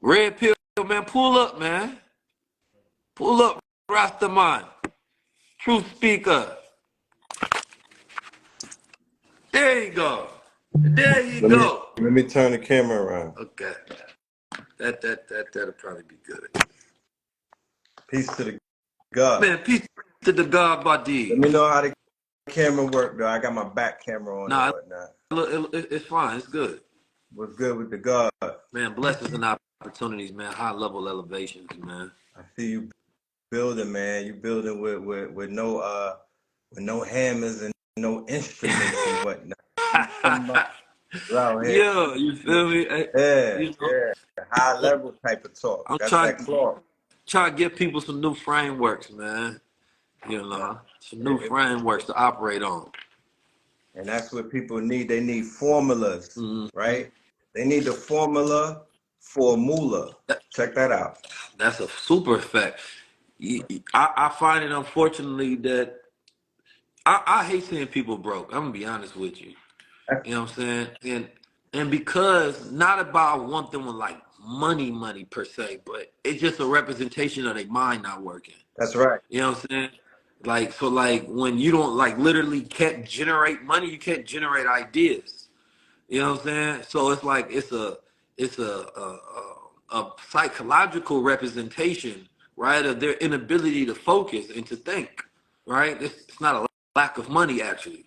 Red Pill, man, pull up, man. Pull up, Rastaman. Truth speaker. There you go. There you Let me go. let me turn the camera around. Okay. That'll probably be good. Peace to the God. Man, peace to the God Let body. me know how the camera work though. I got my back camera on and Nah, whatnot. it's fine. It's good. What's good with the God? Man, blessings and opportunities, man. High level elevations, man. I see you building, man. You building with no hammers and no instruments and whatnot. You come out here. Yeah, you feel me? Yeah, You know, yeah. High level type of talk. I'm That's that cloth. trying to give people some new frameworks, man. You know, some new frameworks to operate on. And that's what people need. They need formulas, Mhm. right? They need the formula for moolah. Check that out. That's a super effect. I find it unfortunately that I hate seeing people broke. I'm gonna be honest with you. You know what I'm saying? And because not about one thing with like money per se, but it's just a representation of their mind not working. That's right. You know what I'm saying? Like so like when you don't like literally can't generate money, you can't generate ideas. You know what I'm saying? So it's like it's a psychological representation, right, of their inability to focus and to think, right? It's not a lack of money actually.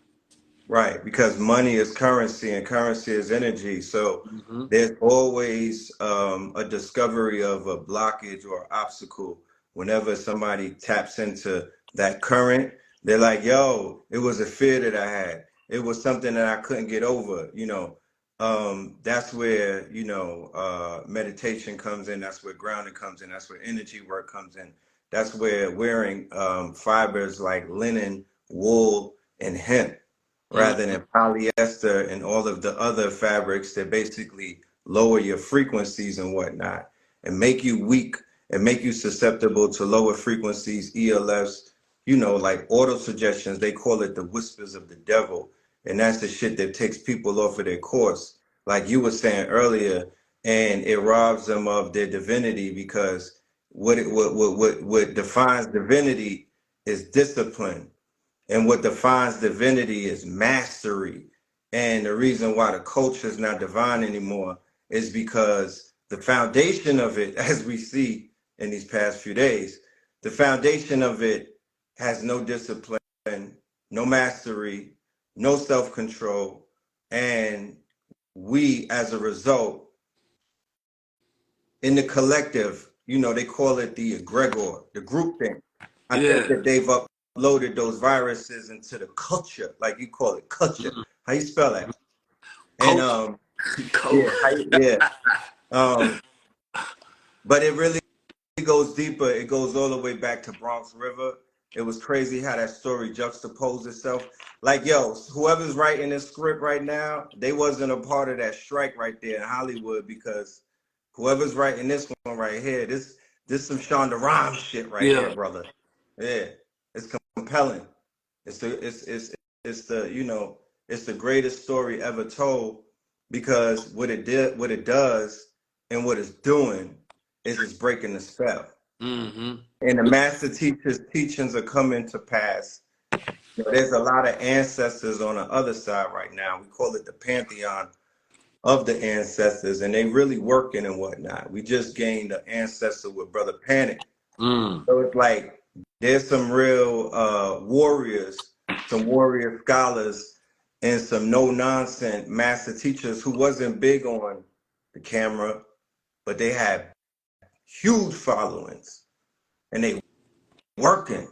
Right. Because money is currency and currency is energy. So Hmm. there's always a discovery of a blockage or obstacle whenever somebody taps into that current. They're like, yo, it was a fear that I had. It was something that I couldn't get over, that's where meditation comes in. That's where grounding comes in. That's where energy work comes in. That's where wearing fibers like linen, wool, and hemp rather than polyester and all of the other fabrics that basically lower your frequencies and whatnot and make you weak and make you susceptible to lower frequencies, ELFs, like auto suggestions. They call it the whispers of the devil. And that's the shit that takes people off of their course, like you were saying earlier, and it robs them of their divinity because what defines divinity is discipline, and what defines divinity is mastery. And the reason why the culture is not divine anymore is because the foundation of it, as we see in these past few days, the foundation of it has no discipline, no mastery, no self-control. And we, as a result, in the collective, they call it the egregor, the group thing. I think Yeah. that they've uploaded those viruses into the culture, like you call it, culture. Mm. How you spell that? And Coach. Coach. yeah, yeah. Um, but it really goes deeper. It goes all the way back to Bronx River. It was crazy how that story juxtaposed itself. Like, yo, whoever's writing this script right now, they wasn't a part of that strike right there in Hollywood, because whoever's writing this one right here, this some Shonda Rhimes shit right here, Yeah. brother. Yeah, it's compelling. It's the greatest story ever told, because what it does, and what it's doing is it's breaking the spell. Mm-hmm. And the master teacher's teachings are coming to pass. There's a lot of ancestors on the other side right now. We call it the pantheon of the ancestors, and they really working and whatnot. We just gained an ancestor with Brother Panic. Mm. So it's like there's some real warriors, some warrior scholars, and some no-nonsense master teachers who wasn't big on the camera, but they had huge followings, and they working.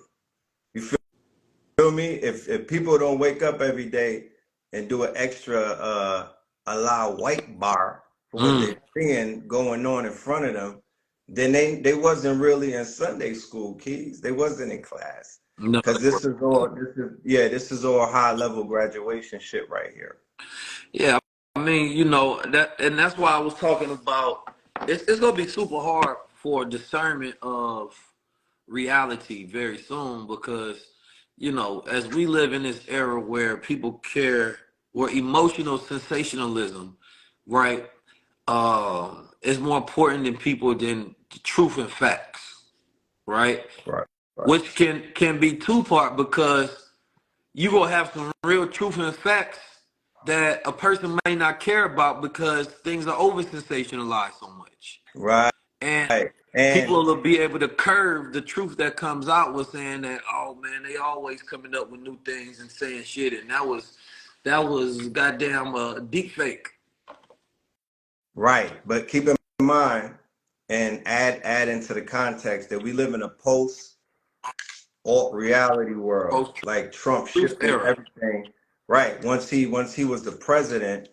You feel me? If people don't wake up every day and do an extra allow white bar for what Mm. they're seeing going on in front of them, then they wasn't really in Sunday school, Keys. They wasn't in class. No. Because this is all high level graduation shit right here. Yeah. I mean, and that's why I was talking about it's gonna be super hard for discernment of reality very soon because, as we live in this era where people care, where emotional sensationalism, right? is more important than people than truth and facts, right? Right. Right. Which can be two part because you gonna have some real truth and facts that a person may not care about because things are over sensationalized so much, Right. and And people will be able to curve the truth that comes out with saying that, oh man, they always coming up with new things and saying shit, and that was goddamn deep fake. right. But keep in mind and add into the context that we live in a post alt reality world. Post Like Trump truth shifted era. everything. Right. Once he was the president,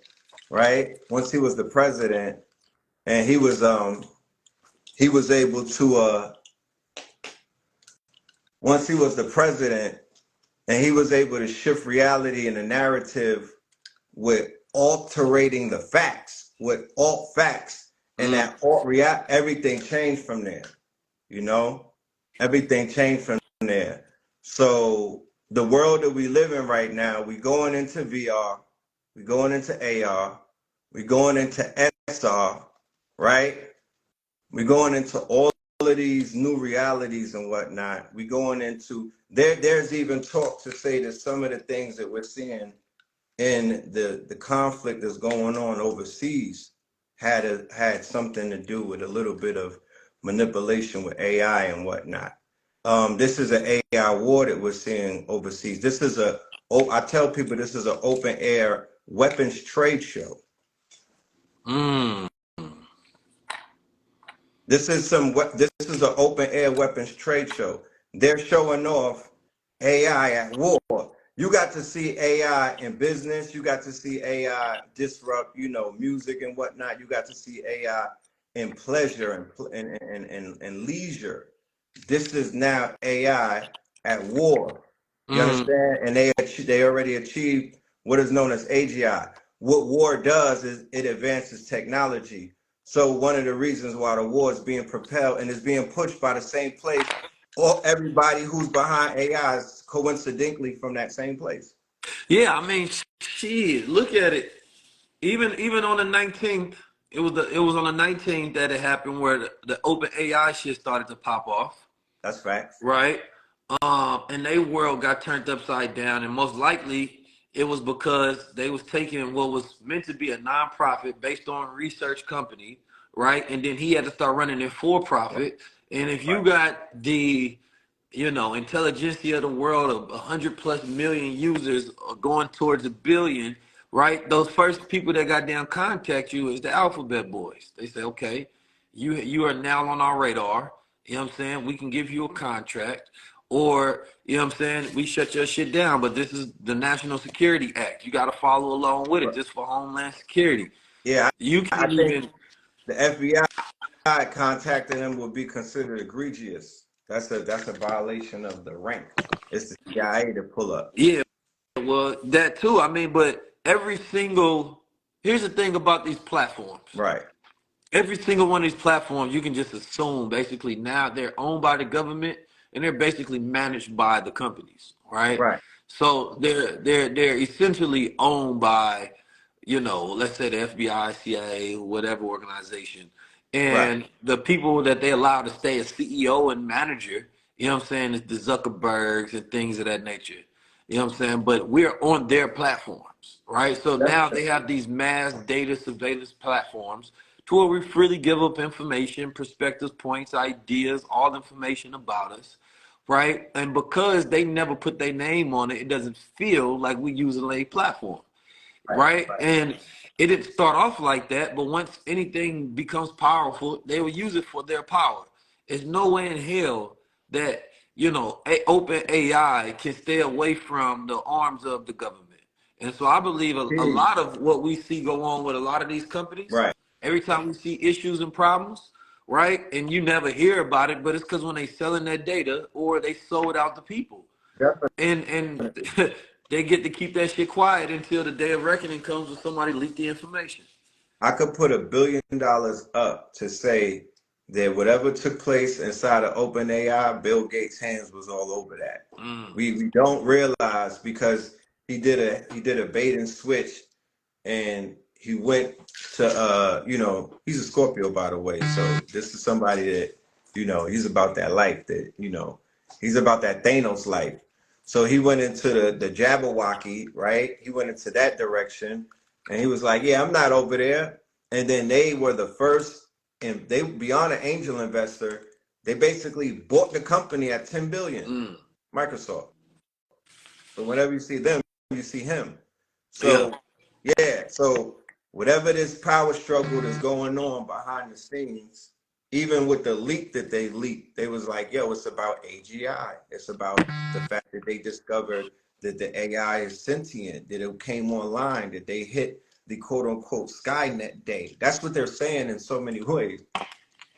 right? Once he was the president and he was able to once he was the president and he was able to shift reality and the narrative with alterating the facts, with alt facts, and Mm. that everything changed from there. You know, everything changed from there. So the world that we live in right now, we going into VR, we going into AR, we going into SR, right? We going into all of these new realities and whatnot. We going into there's even talk to say that some of the things that we're seeing in the conflict that's going on overseas had something to do with a little bit of manipulation with AI and whatnot. This is an AI war that we're seeing overseas. I tell people this is an open air weapons trade show. Mm. This is an open air weapons trade show. They're showing off AI at war. You got to see AI in business. You got to see AI disrupt, music and whatnot. You got to see AI in pleasure and leisure. This is now AI at war. You Mm. understand? And they already achieved what is known as AGI. What war does is it advances technology. So one of the reasons why the war is being propelled and is being pushed by the same place, or everybody who's behind AI is coincidentally from that same place. Yeah, I mean, shit. Look at it. Even on the 19th, it was on the 19th that it happened where the open AI shit started to pop off, That's facts. right? And they world got turned upside down, and most likely it was because they was taking what was meant to be a nonprofit based on research company, right? And then he had to start running it for profit. And if you Right. got the intelligentsia of the world of 100+ million users going towards a billion, right? Those first people that got down contact you is the alphabet boys. They say, okay, you are now on our radar. You know what I'm saying? We can give you a contract. Or, you know what I'm saying, we shut your shit down, but this is the National Security Act. You got to follow along with it Right. just for Homeland Security. Yeah, You I can't think even, the FBI contacting him would be considered egregious. That's a violation of the rank. It's the CIA to pull up. yeah, well, that too. I mean, but here's the thing about these platforms. Right. Every single one of these platforms, you can just assume basically now they're owned by the government and they're basically managed by the companies, right? Right. So they're essentially owned by, let's say the FBI, CIA, whatever organization, Right. and the people that they allow to stay as CEO and manager. You know what I'm saying? Is the Zuckerbergs and things of that nature. You know what I'm saying? But we're on their platforms, right? So now Definitely. they have these mass data surveillance platforms to where we freely give up information, perspectives, points, ideas, all information about us, right? And because they never put their name on it, it doesn't feel like we use a platform, Right. right? Right. And it didn't start off like that, but once anything becomes powerful, they will use it for their power. There's no way in hell that open AI can stay away from the arms of the government. And so I believe a Key. lot of what we see go on with a lot of these companies, Right. every time we see issues and problems, right? And you never hear about it, but it's because when they selling that data or they sold out to people and Definitely. they get to keep that shit quiet until the day of reckoning comes when somebody leaked the information. I could put $1 billion up to say that whatever took place inside of OpenAI, Bill Gates' hands was all over that. Mm. We don't realize because he did a bait and switch, and he went to he's a Scorpio, by the way. So this is somebody that, he's about that life, that, he's about that Thanos life. So he went into the Jabberwocky, right? He went into that direction, and he was like, yeah, I'm not over there. And then they were the first, and they, beyond an angel investor, they basically bought the company at 10 billion, Microsoft. So whenever you see them, you see him. Yeah. So yeah, so whatever this power struggle that's going on behind the scenes, even with the leak that they leaked, they was like, yo, it's about AGI. It's about the fact that they discovered that the AI is sentient, that it came online, that they hit the quote unquote Skynet day. That's what they're saying in so many ways.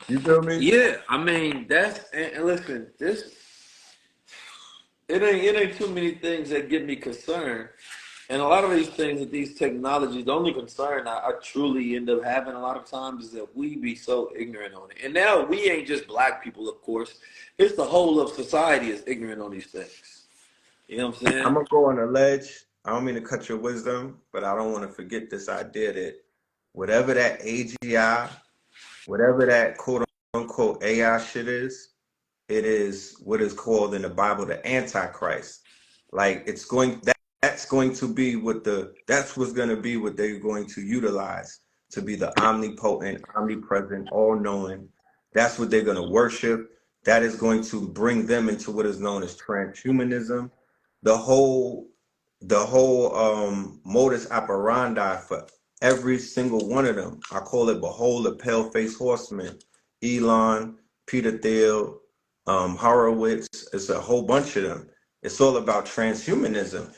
You feel me? Yeah, I mean that's and listen, this it ain't too many things that get me concerned. And a lot of these things that these technologies, the only concern I truly end up having a lot of times is that we be so ignorant on it. And now we ain't just black people, of course. It's the whole of society is ignorant on these things. You know what I'm I'm saying? gonna go on a ledge. I don't mean to cut your wisdom, but I don't want to forget this idea that whatever that AGI, whatever that quote unquote AI shit is, it is what is called in the Bible the Antichrist. Like it's going that's going to be that's what's going to be what they're going to utilize to be the omnipotent, omnipresent, all-knowing. That's what they're going to worship. That is going to bring them into what is known as transhumanism. The whole modus operandi for every single one of them. I call it behold the pale faced horseman. Elon, Peter Thiel, Horowitz. It's a whole bunch of them. It's all about transhumanism.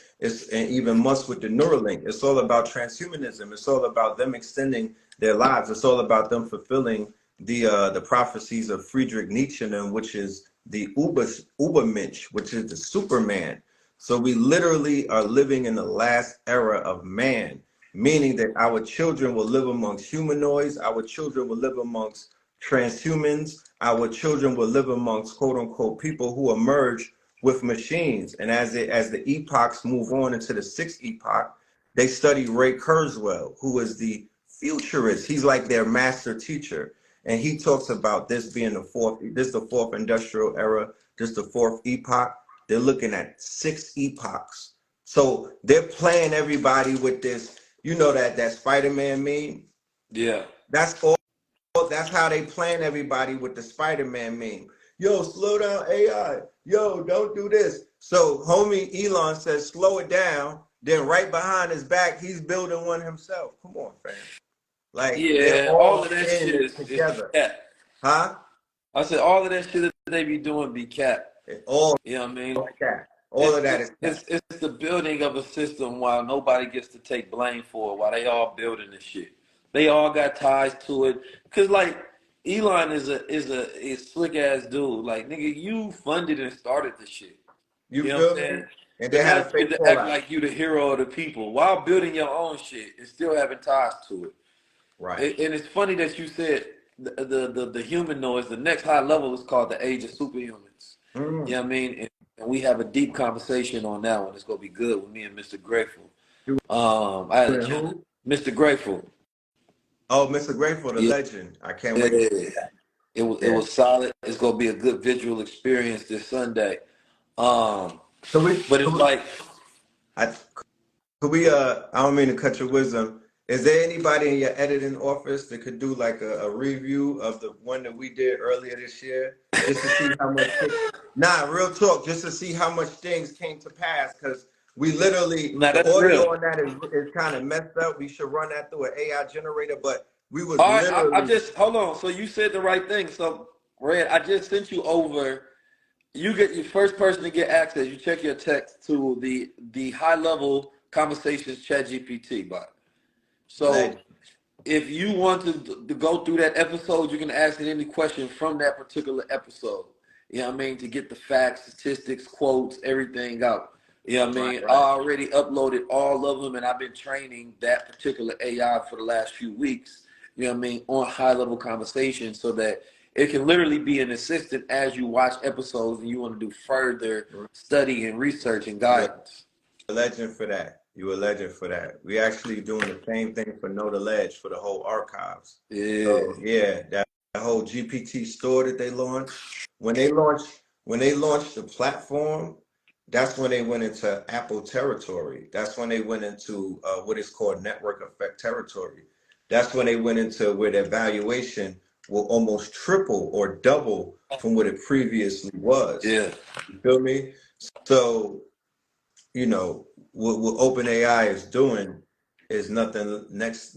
And even Musk with the Neuralink. It's all about transhumanism. It's all about them extending their lives. It's all about them fulfilling the prophecies of Friedrich Nietzsche, which is the Ubermensch, which is the Superman. So we literally are living in the last era of man, meaning that our children will live amongst humanoids. Our children will live amongst transhumans. Our children will live amongst quote unquote people who emerge with machines. And as the epochs move on into the sixth epoch, they study Ray Kurzweil, who is the futurist. He's like their master teacher. And he talks about this being the fourth industrial era, just the fourth epoch. They're looking at 6 epochs. So they're playing everybody with this, that Spider-Man meme. Yeah. That's all. That's how they plan everybody with the Spider-Man meme. Yo, slow down AI. Yo, don't do this. So homie Elon says, slow it down. Then right behind his back, he's building one himself. Come on, fam. Like they're Yeah, all all of that in shit it is together. cat. Huh? I said all of that shit that they be doing be cat. It all You know what I mean? cat. All of that is cat. It's the building of a system while nobody gets to take blame for it, while they all building this shit. They all got ties to it. Cause like Elon is slick ass dude. Like nigga, you funded and started the shit. You You know what I'm feel me? saying? And So they now had a you get fake to act fallout. like you the hero of the people while building your own shit and still having ties to it. Right. And it's funny that you said the humanoids, the next high level is called the age of superhumans. You know what I mean? And we have a deep conversation on that one. It's gonna be good with me and Mr. Grateful. You I had a and chance. who? Mr. Grateful. Oh, Mr. Grateful, the Yeah, legend. I can't yeah, wait. yeah, yeah. It Yeah. was solid. It's gonna be a good visual experience this Sunday. Um, So we, but it's like I, could we, I don't mean to cut your wisdom. Is there anybody in your editing office that could do like a review of the one that we did earlier this year, just to see how much? Nah, real talk, just to see how much things came to pass, because we literally now the that's audio real. on that is kind of messed up. We should run that through an AI generator, but we was All right, I literally just hold on. So you said the right thing. So Red, I just sent you over. You get your first person to get access. You check your text to the high level conversations chat GPT bot. So led. if you want to go through that episode, you can ask it any question from that particular episode. You know what I mean? To get the facts, statistics, quotes, everything out. You know what I Right, mean? I right. already uploaded all of them and I've been training that particular AI for the last few weeks, you know what I mean, on high level conversations so that it can literally be an assistant as you watch episodes and you want to do further study and research and You're guidance. a legend for that. You a legend for that. We actually doing the same thing for Know the Ledge for the whole archives. Yeah. So yeah, that whole GPT store that they launched, when they launched the platform, that's when they went into Apple territory. That's when they went into what is called network effect territory. That's when they went into where their valuation will almost triple or double from what it previously was. Yeah. You feel me? So you know what OpenAI is doing is nothing less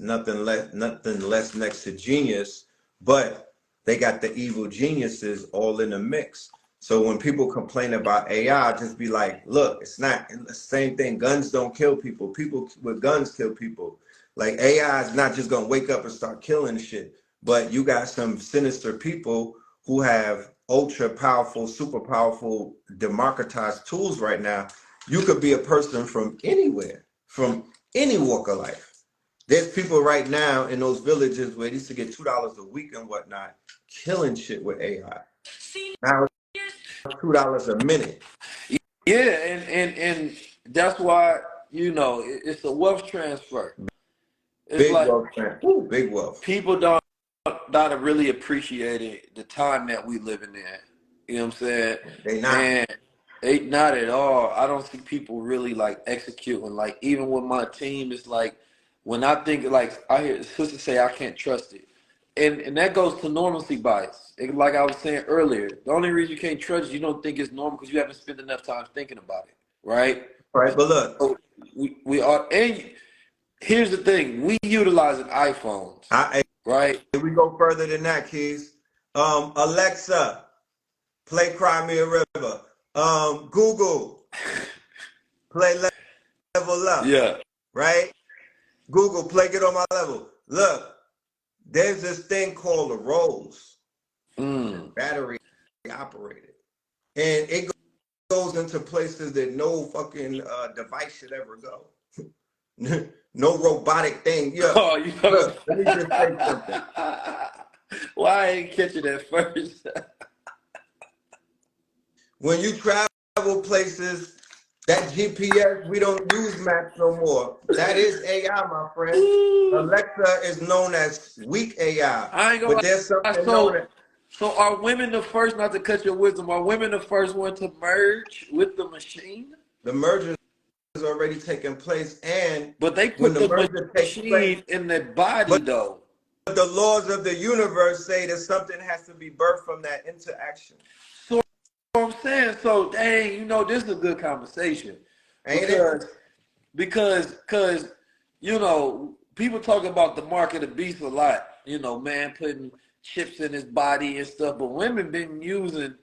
next to genius, but they got the evil geniuses all in the mix. So when people complain about AI, just be like, look, it's not the same thing. Guns don't kill people. People with guns kill people. Like AI is not just gonna wake up and start killing shit, but you got some sinister people who have ultra powerful, super powerful, democratized tools right now. You could be a person from anywhere, from any walk of life. There's people right now in those villages where they used to get $2 a week and whatnot, killing shit with AI. Now it's $2 a minute. Yeah, and that's why, it's a wealth transfer. It's Big like wealth, man. Ooh, big wealth. people don't not really appreciating the time that we living in. You know what I'm saying? They not. And they not at all. I don't see people really like executing. Like even with my team, it's like when I think like I hear sisters say I can't trust it. And that goes to normalcy bias. Like I was saying earlier, the only reason you can't trust it, you don't think it's normal because you haven't spent enough time thinking about it, right? Right, but look, So we are, and here's the thing: we utilizing iPhones, right? we go further than that, Keys. Alexa, play Cry Me a River. Google, play Level Up. Yeah. Right? Google, play Get on My Level. Look, there's this thing called a Rose, battery operated, and it goes into places that no fucking device should ever go. No robotic thing. Yeah. Oh, you know. Look, let me just say something. Why I ain't catching that first? When you travel places, that GPS, we don't use maps no more. That is AI, my friend. Alexa is known as weak AI. I ain't gonna But there's lie. something known as So are women the first, not to cut your wisdom, are women the first one to merge with the machine? the merger is already taking place, and But they when put the the merger takes place, machine in their body, but though. the laws of the universe say that something has to be birthed from that interaction. So I'm saying, so dang, this is a good conversation. Ain't it? Because people talk about the mark of the beast a lot. Man putting chips in his body and stuff, but women been using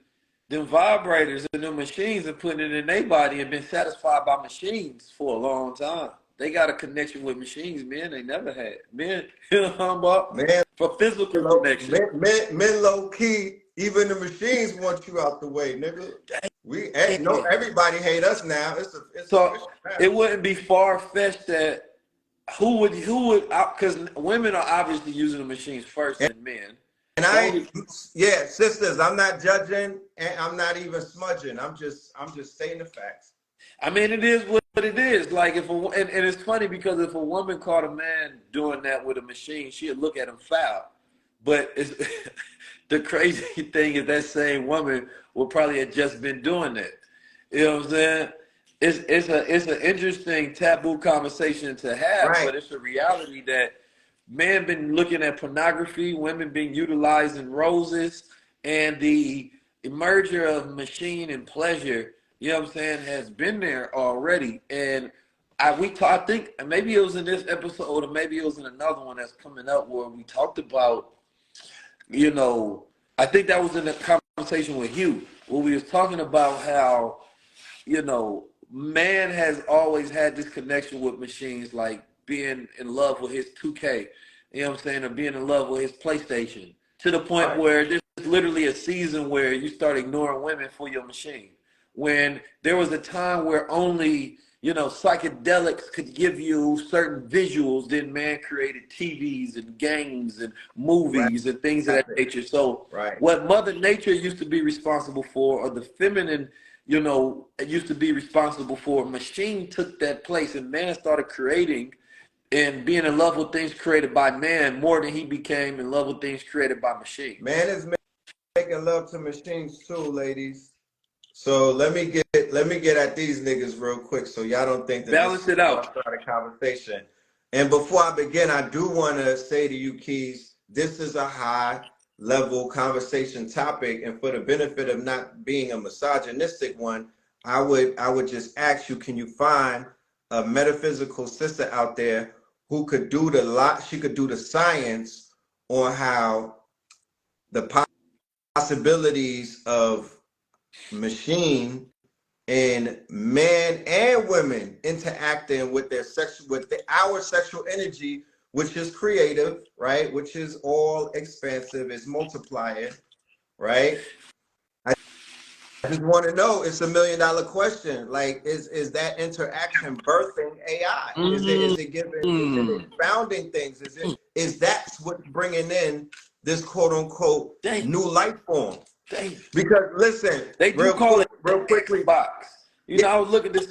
them vibrators and them machines and putting it in their body and been satisfied by machines for a long time. They got a connection with machines, men they never had. Men, what I'm about? Man, For physical connection. men low key, even the machines want you out the way, nigga. Everybody hate us now. It's So official now. it wouldn't be far fetched that who would because women are obviously using the machines first than men. And sisters, I'm not judging and I'm not even smudging. I'm just stating the facts. I mean, it is what it is. Like and it's funny because if a woman caught a man doing that with a machine, she'd look at him foul. But it's the crazy thing is that same woman would probably have just been doing that. You know what I'm saying? It's an interesting taboo conversation to have, Right. but it's a reality that men been looking at pornography, women been utilizing roses, and the merger of machine and pleasure, what I'm saying, has been there already. And I think maybe it was in this episode or maybe it was in another one that's coming up where we talked about, I think that was in the conversation with Hugh, where we was talking about how, man has always had this connection with machines, like being in love with his 2K, or being in love with his PlayStation, to the point where there's literally a season where you start ignoring women for your machine. When there was a time where only, psychedelics could give you certain visuals, then man created TVs and games and movies and things of that nature. So what Mother Nature used to be responsible for, or the feminine it used to be responsible for. Machine took that place, and man started creating and being in love with things created by man more than he became in love with things created by machines. Man is making love to machines too, ladies. So let me get at these niggas real quick, so y'all don't think that this Balance is it a out. one-sided conversation. And before I begin, I do want to say to you, Keys, this is a high-level conversation topic, and for the benefit of not being a misogynistic one, I would just ask you, can you find a metaphysical sister out there who could do the lot? She could do the science on how the possibilities of machine and men and women interacting with their sexual, our sexual energy, which is creative, right? Which is all expansive, is multiplying, right? I just want to know. It's $1 million question. Like, is that interaction birthing AI? Is it giving? Is it Mm. expounding things? Is that what's bringing in this quote unquote Dang, new life form? dang. Because listen, They do call it real quickly. Xbox. Yeah, I was looking. The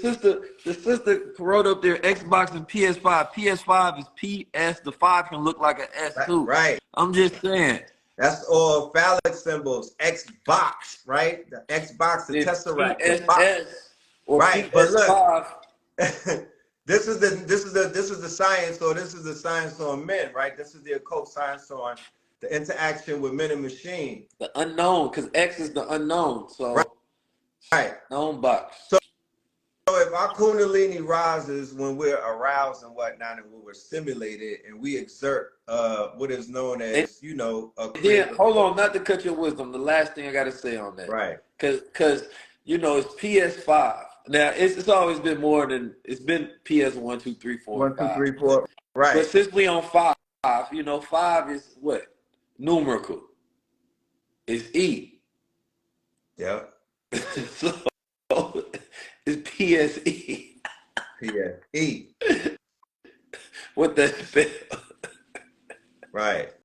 sister wrote up there Xbox and PS5. PS5 is PS. The 5 can look like an S too. right. I'm just saying. That's all phallic symbols. Xbox, right? The Xbox, the It's Tesseract, the box. PSS or Right. But look, PS5. this is the science, or this is the science on men, right? This is the occult science on the interaction with men and machine. The unknown, because X is the unknown. Right. So Right. known box. So if our kundalini rises when we're aroused and whatnot, and when we're stimulated, and we exert what is known And as, a then creative. hold on, not to cut your wisdom. The last thing I got to say on that, Right. because it's PS5. Now it's always been more than it's been PS 1, 2, 3, 4, and 1, 2, 5. 3, 4. But Right. since we on 5, 5 is what numerical. It's E. Yep. So it's PSE. PSE. What that spell? Right.